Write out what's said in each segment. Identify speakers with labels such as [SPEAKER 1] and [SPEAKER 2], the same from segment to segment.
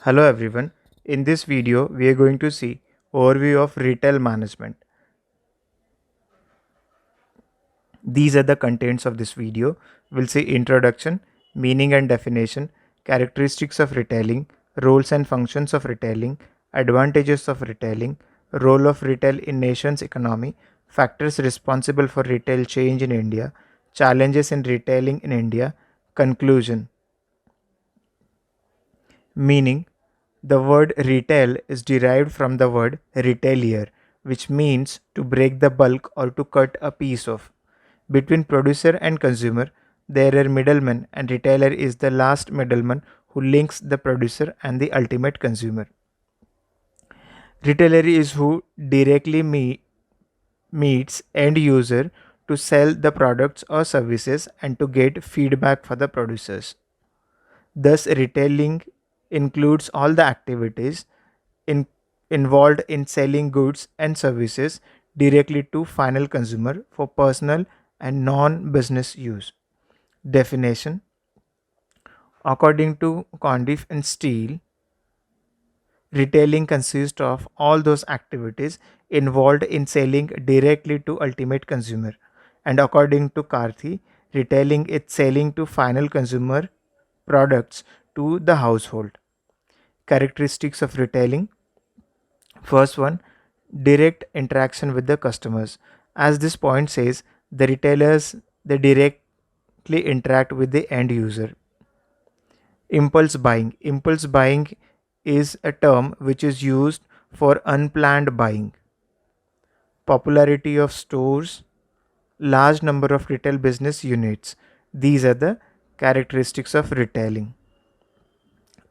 [SPEAKER 1] Hello everyone. In this video, we are going to see overview of retail management. These are the contents of this video. We'll see introduction, meaning and definition, characteristics of retailing, roles and functions of retailing, advantages of retailing, role of retail in nation's economy, factors responsible for retail change in India, challenges in retailing in India, conclusion. Meaning, the word retail is derived from the word retailer, which means to break the bulk or to cut a piece of. Between producer and consumer, there are middlemen, and retailer is the last middleman who links the producer and the ultimate consumer. Retailer is who directly meets end user to sell the products or services and to get feedback for the producers. Thus, retailing includes all the activities in, involved in selling goods and services directly to final consumer for personal and non-business use. Definition: according to Condiff and Steele, retailing consists of all those activities involved in selling directly to ultimate consumer. And according to Carthy, retailing is selling to final consumer products to the household. Characteristics of retailing: first one, direct interaction with the customers. As this point says, the retailers they directly interact with the end user. Impulse buying. Impulse buying is a term which is used for unplanned buying. Popularity of stores, large number of retail business units. These are the characteristics of retailing.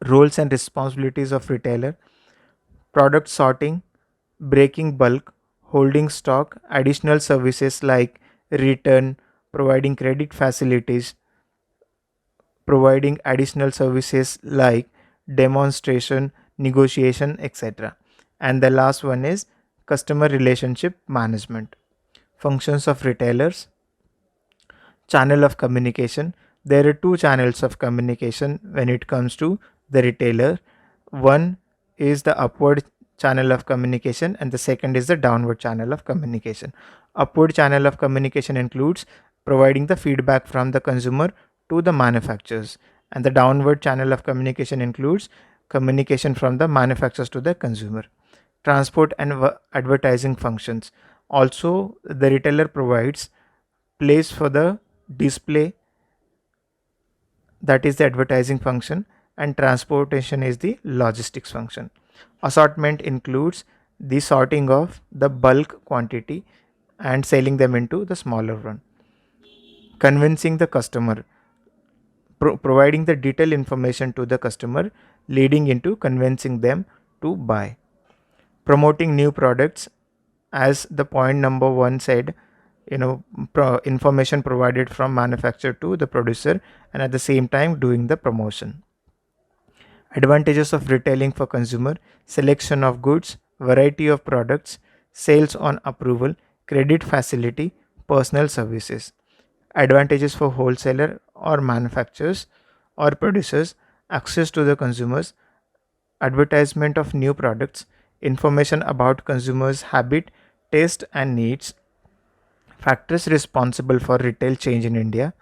[SPEAKER 1] Roles and responsibilities of retailer: product sorting, breaking bulk, holding stock, additional services like return, providing credit facilities, providing additional services like demonstration, negotiation, etc. And the last one is customer relationship management. Functions of retailers: channel of communication. There are two channels of communication when it comes to the retailer. One is the upward channel of communication, and the second is the downward channel of communication. Upward channel of communication includes providing the feedback from the consumer to the manufacturers, and the downward channel of communication includes communication from the manufacturers to the consumer. Transport and advertising functions. Also, the retailer provides place for the display, that is the advertising function, and transportation is the logistics function. Assortment includes the sorting of the bulk quantity and selling them into the smaller one. Convincing the customer, providing the detailed information to the customer, leading into convincing them to buy. Promoting new products, as the point number 1 said, information provided from manufacturer to the producer, and at the same time doing the promotion. Advantages of retailing for consumer: selection of goods, variety of products, sales on approval, credit facility, personal services. Advantages for wholesaler or manufacturers or producers: access to the consumers, advertisement of new products, information about consumers' habit, taste and needs. Factors responsible for retail change in India: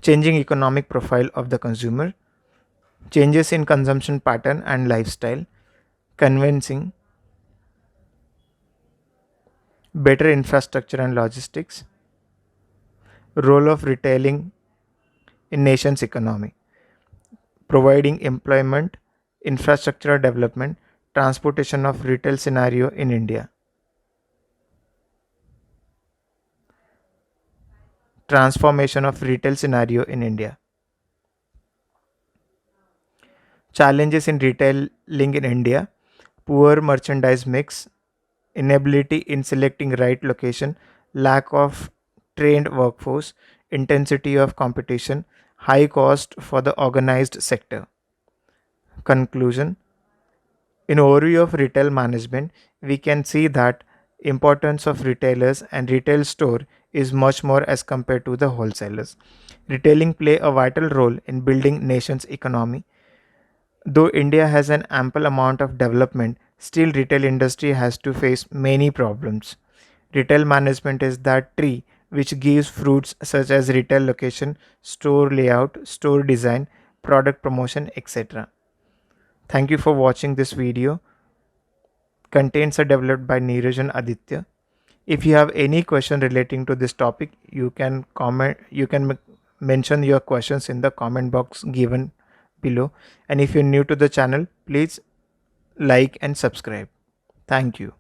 [SPEAKER 1] changing economic profile of the consumer, changes in consumption pattern and lifestyle, convincing, better infrastructure and logistics, role of retailing in nation's economy, providing employment, infrastructure development, transportation of retail scenario in India, transformation of retail scenario in India. Challenges in retailing in India: poor merchandise mix, inability in selecting right location, lack of trained workforce, intensity of competition, high cost for the organized sector. Conclusion: in overview of retail management, we can see that importance of retailers and retail store is much more as compared to the wholesalers. Retailing play a vital role in building nation's economy. Though India has an ample amount of development, still retail industry has to face many problems. Retail management is that tree which gives fruits such as retail location, store layout, store design, product promotion, etc. Thank you for watching this video. Contents are developed by Neeraj and Aditya. If you have any question relating to this topic, you can comment. You can mention your questions in the comment box given below. And if you're new to the channel, please like and subscribe. Thank you.